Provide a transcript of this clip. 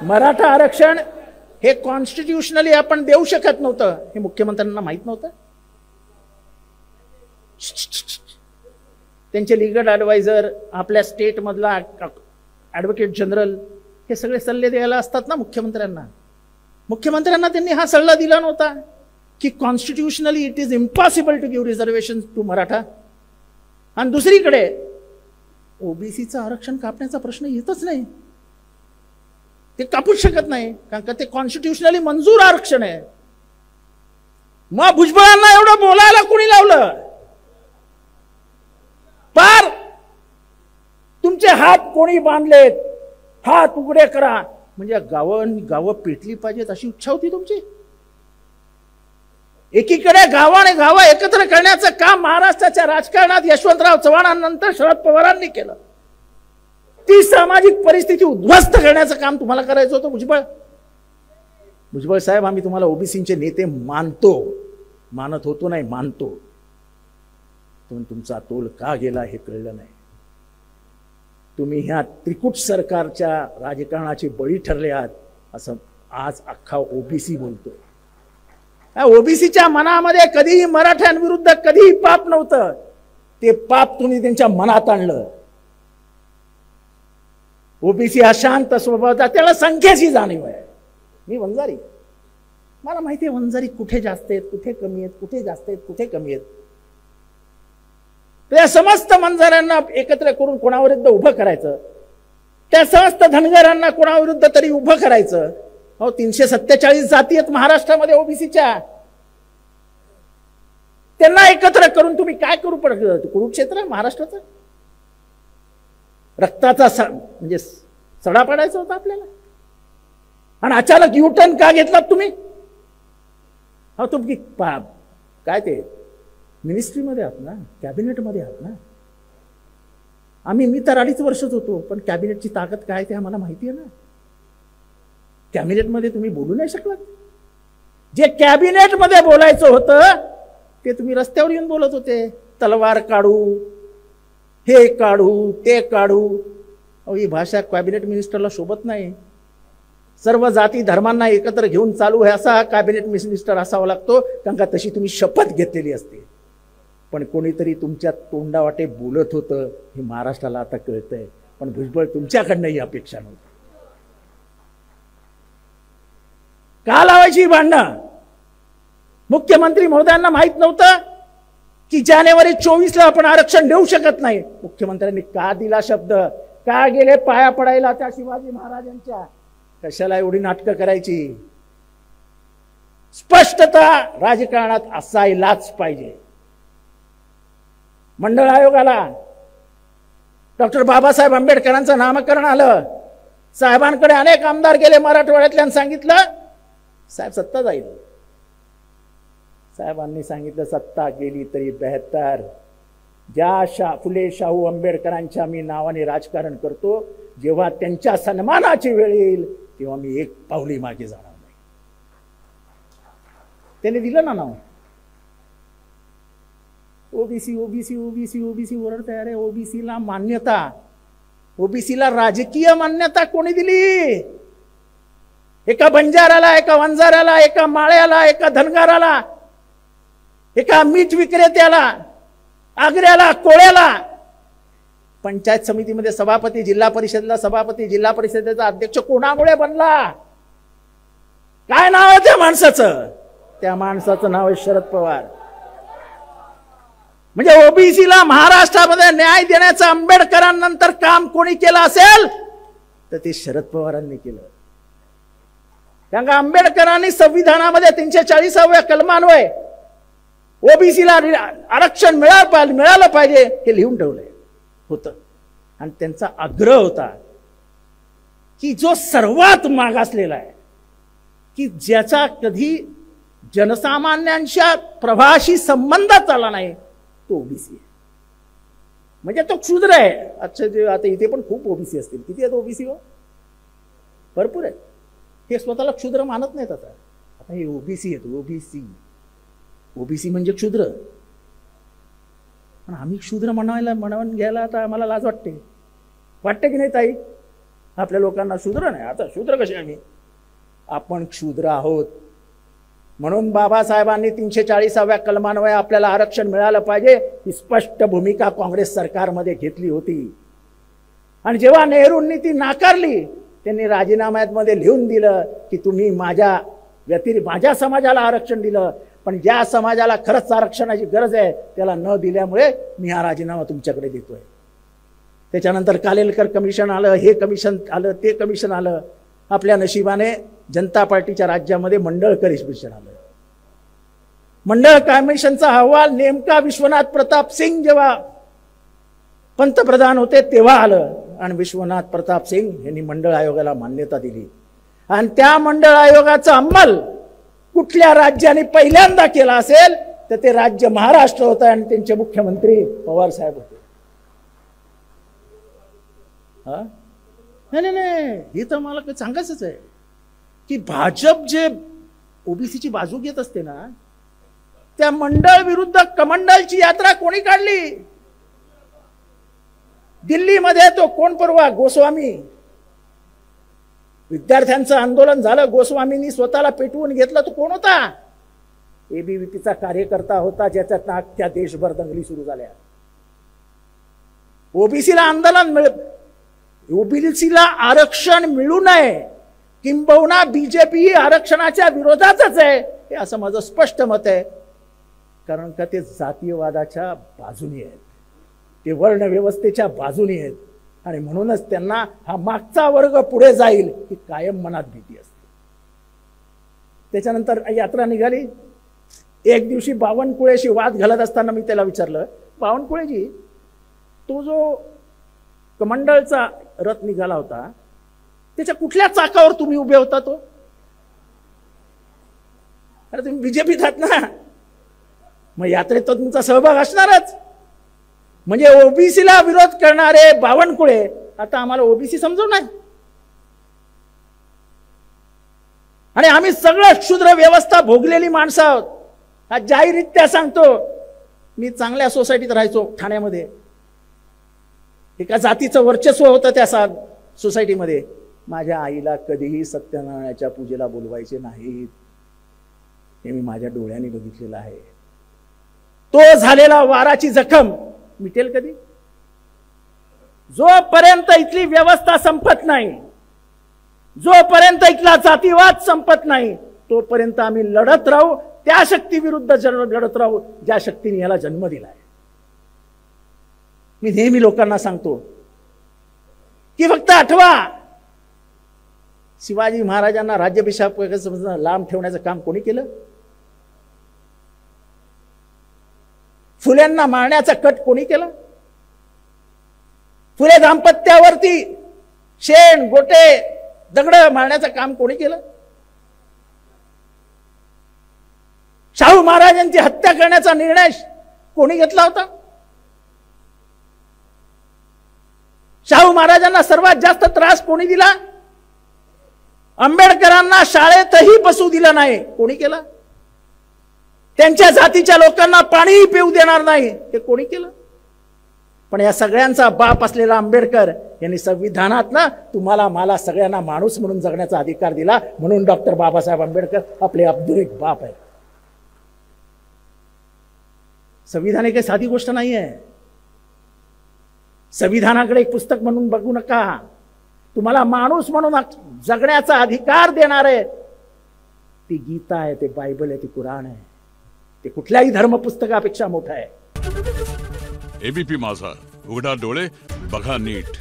मराठा आरक्षण हे कॉन्स्टिट्यूशनली आपण देऊ शकत नव्हतं, हे मुख्यमंत्र्यांना माहित नव्हतं. त्यांचे लिगल ॲडवायझर, आपल्या स्टेटमधला ॲडव्होकेट जनरल, हे सगळे सल्ले द्यायला असतात ना मुख्यमंत्र्यांना. मुख्यमंत्र्यांना त्यांनी हा सल्ला दिला नव्हता की constitutionally it is impossible to give reservation to Maratha. आणि दुसरीकडे ओबीसीचं आरक्षण कापण्याचा प्रश्न येतच नाही, ते कापूच शकत नाही, कारण का ते कॉन्स्टिट्यूशनली मंजूर आरक्षण आहे. मग भुजबळांना एवढं बोलायला कोणी लावलं? पार तुमचे हात कोणी बांधलेत, हात उघडे करा, म्हणजे गावं पेटली पाहिजेत अशी इच्छा होती तुमची. एकीकडे गावाने गावं एकत्र करण्याचं काम महाराष्ट्राच्या राजकारणात यशवंतराव चव्हाणांनंतर शरद पवारांनी केलं. ती सामाजिक परिस्थिती उद्ध्वस्त करण्याचं काम तुम्हाला करायचं होतं. भुजबळ साहेब, आम्ही तुम्हाला ओबीसीचे नेते मानत होतो नाही, मानतो, पण तुमचा तोल का गेला हे कळलं नाही. तुम्ही ह्या त्रिकूट सरकारच्या राजकारणाचे बळी ठरले आहात असं आज अख्खा ओबीसी बोलतो. ओबीसीच्या मनामध्ये कधीही मराठ्यांविरुद्ध कधीही पाप नव्हतं, ते पाप तुम्ही त्यांच्या मनात आणलं. ओबीसी हा शांत स्वभावाचा, त्याला संख्येची जाणीव आहे. मी वंजारी, मला माहिती आहे वंजारी कुठे जास्त आहेत, कुठे कमी आहेत, कुठे जास्त आहेत, कुठे कमी आहेत. त्या समस्त वंजाऱ्यांना एकत्र करून कोणाविरुद्ध उभं करायचं, त्या समस्त धनगरांना कोणाविरुद्ध तरी उभं करायचं. हो, 347 जाती आहेत महाराष्ट्रामध्ये ओबीसीच्या, त्यांना एकत्र करून तुम्ही काय करू पडत? कुरुक्षेत्र महाराष्ट्राचं रक्ताचा म्हणजे सडा पडायचा होता आपल्याला, आणि अचानक युटर्न का घेतलात तुम्ही? हो, तुम्ही काय ते मिनिस्ट्रीमध्ये आहात ना, कॅबिनेटमध्ये आहात ना. मी तर 2.5 वर्षच होतो, पण कॅबिनेटची ताकद काय ते आम्हाला माहिती आहे ना. कॅबिनेटमध्ये तुम्ही बोलू नाही शकलात. जे कॅबिनेटमध्ये बोलायचं होतं ते तुम्ही रस्त्यावर येऊन बोलत होते. तलवार काढू, हे काढू, ते काढू. ही भाषा कॅबिनेट मिनिस्टरला शोभत नाही. सर्व जाती धर्मांना एकत्र घेऊन चालू आहे असा कॅबिनेट मिनिस्टर असावा लागतो, कारण का तशी तुम्ही शपथ घेतलेली असते. पण कोणीतरी तुमच्या तोंडावाटे बोलत होतं हे महाराष्ट्राला आता कळतंय. पण भुजबळ, तुमच्याकडनं ही अपेक्षा नव्हती. का लावायची भांडणं? मुख्यमंत्री महोदयांना माहित नव्हतं की जानेवारी 24ला आपण आरक्षण देऊ शकत नाही? मुख्यमंत्र्यांनी का दिला शब्द? का गेले पाया पडायला त्या शिवाजी महाराजांच्या? कशाला एवढी नाटकं करायची? स्पष्टता राजकारणात असायलाच पाहिजे. मंडळ आयोगाला डॉक्टर बाबासाहेब आंबेडकरांचं नामकरण आलं. साहेबांकडे अनेक आमदार गेले मराठवाड्यातल्या, सांगितलं साहेब सत्ता जाईल. साहेबांनी सांगितलं सत्ता गेली तरी बेहतर. ज्या फुले शाहू आंबेडकरांच्या मी नावाने राजकारण करतो, जेव्हा त्यांच्या सन्मानाची वेळ येईल तेव्हा मी एक पावली मागे जाणार नाही. त्यांनी दिलं ना नाव. ओबीसी ओबीसी ओबीसी ओबीसी वर तयार आहे. ओबीसीला मान्यता, ओबीसीला राजकीय मान्यता कोणी दिली? एका बंजाराला, एका वंजाराला, एका माळ्याला, एका धनगराला, एका मीठ विक्रेत्याला, आग्र्याला, कोळ्याला. पंचायत समितीमध्ये सभापती, जिल्हा परिषदेला सभापती, जिल्हा परिषदेचा अध्यक्ष कोणामुळे बनला? काय नाव आहे त्या माणसाचं? त्या माणसाचं नाव आहे शरद पवार. म्हणजे ओबीसीला महाराष्ट्रामध्ये न्याय देण्याचं आंबेडकरांनंतर काम कोणी केलं असेल तर ते शरद पवारांनी केलं. कारण का आंबेडकरांनी संविधानामध्ये 340व्या कलमान्वये ओबीसीला आरक्षण मिळालं पाहिजे हे लिहून ठेवलंय होतं. आणि त्यांचा आग्रह होता की जो सर्वात मागासलेला आहे, की ज्याचा कधी जनसामान्यांच्या प्रवाहाशी संबंधच आला नाही, तो ओबीसी आहे. म्हणजे तो क्षुद्र आहे. अच्छा, जे आता इथे पण खूप ओबीसी असतील. किती आहेत ओबीसी? हो, भरपूर आहेत. हे स्वतःला क्षुद्र मानत नाहीत. आता हे ओबीसी आहेत. ओबीसी म्हणजे क्षुद्र. पण आम्ही क्षुद्र म्हणून घ्यायला आता आम्हाला लाज वाटते की नाही ताई? आपल्या लोकांना शूद्र नाही. आता शूद्र कसे आम्ही? आपण क्षुद्र आहोत. म्हणून बाबासाहेबांनी 340व्या कलमान्वये आपल्याला आरक्षण मिळालं पाहिजे ही स्पष्ट भूमिका काँग्रेस सरकारमध्ये घेतली होती. आणि जेव्हा नेहरूंनी ती नाकारली, त्यांनी राजीनाम्यामध्ये लिहून दिलं की तुम्ही माझ्या समाजाला आरक्षण दिलं, पण ज्या समाजाला खरंच आरक्षणाची गरज आहे त्याला न दिल्यामुळे मी हा राजीनामा तुमच्याकडे देतोय. त्याच्यानंतर कालेलकर कमिशन आलं, हे कमिशन आलं, ते कमिशन आलं. आपल्या नशिबाने जनता पार्टीच्या राज्यामध्ये मंडळकर कमिशन आलं. मंडळ कमिशनचा अहवाल नेमका विश्वनाथ प्रताप सिंग जेव्हा पंतप्रधान होते तेव्हा आलं, आणि विश्वनाथ प्रताप सिंग यांनी मंडळ आयोगाला मान्यता दिली. आणि त्या मंडळ आयोगाचा अंमल कुठल्या राज्याने पहिल्यांदा केला असेल तर ते राज्य महाराष्ट्र होतं, आणि त्यांचे मुख्यमंत्री पवार साहेब होते. नाही, हे तर मला काही सांगायचंच आहे की भाजप जे ओबीसीची बाजू घेत असते ना, त्या मंडळ विरुद्ध कमंडलची यात्रा कोणी काढली? दिल्लीमध्ये तो कोण परवा गोस्वामी, विद्यार्थ्यांचं आंदोलन झालं, गोस्वामींनी स्वतःला पेटवून घेतलं. तो कोण होता? एबीव्हीपीचा कार्यकर्ता होता, ज्याच्यात अख्ख्या देशभर दंगली सुरू झाल्या. ओबीसीला आरक्षण मिळू नये, किंबहुना बीजेपी ही आरक्षणाच्या विरोधातच आहे, हे असं माझं स्पष्ट मत आहे. कारण का ते जातीयवादाच्या बाजूनी आहेत, ते वर्ण व्यवस्थेच्या बाजूनी आहेत, आणि म्हणूनच त्यांना हा मागचा वर्ग पुढे जाईल ही कायम मनात भीती असते. त्याच्यानंतर यात्रा निघाली. एक दिवशी बावनकुळेशी वाद घालत असताना मी त्याला विचारलं, बावनकुळेजी, तो जो कमंडळचा रथ निघाला होता त्याच्या कुठल्या चाकावर तुम्ही उभे होता? तो अरे तुम्ही बीजेपीत आहात ना, मग यात्रेत तो तुमचा सहभाग असणारच. म्हणजे ओबीसीला विरोध करणारे बावनकुळे आता आम्हाला ओबीसी समजवणार, आणि आम्ही सगळं क्षुद्र व्यवस्था भोगलेली माणसं आहोत. आज जाहीररित्या सांगतो, मी चांगल्या सोसायटीत राहायचो ठाण्यामध्ये. एका जातीचं वर्चस्व होतं त्या सोसायटीमध्ये. माझ्या आईला कधीही सत्यनारायणाच्या पूजेला बोलवायचे नाहीत, हे मी माझ्या डोळ्यांनी बघितलेलं आहे. तो झालेला वाराची जखम मिटेल कधी? जोपर्यंत इथली व्यवस्था संपत नाही, जोपर्यंत इथला जातीवाद संपत नाही, तोपर्यंत आम्ही लढत राहू, त्या शक्ती विरुद्ध लढत राहू ज्या शक्तीने याला जन्म दिलाय. मी नेहमी लोकांना सांगतो की फक्त आठवा, शिवाजी महाराजांना राज्याभिषेकापासून लांब ठेवण्याचं काम कोणी केलं? फुल्यांना मारण्याचा कट कोणी केला? फुले दाम्पत्यावरती शेण, गोटे, दगड मारण्याचं काम कोणी केलं? शाहू महाराजांची हत्या करण्याचा निर्णय कोणी घेतला होता? शाहू महाराजांना सर्वात जास्त त्रास कोणी दिला? आंबेडकरांना शाळेतही बसू दिलं नाही, कोणी केलं? त्यांच्या जातीच्या लोकांना पाणीही पिऊ देणार नाही, हे कोणी केलं? पण या सगळ्यांचा बाप असलेला आंबेडकर यांनी संविधानात ना तुम्हाला मला सगळ्यांना माणूस म्हणून जगण्याचा अधिकार दिला. म्हणून डॉक्टर बाबासाहेब आंबेडकर आपले अब्दुल बाप आहेत. संविधान ही काही साधी गोष्ट नाही आहे. संविधानाकडे एक पुस्तक म्हणून बघू नका. तुम्हाला माणूस म्हणून जगण्याचा अधिकार देणार आहे ती गीता आहे, ते बायबल आहे, ते कुराण आहे. ते कुठल्याही धर्मपुस्तकापेक्षा मोठं आहे. एबीपी माझा, उघडा डोळे बघा नीट.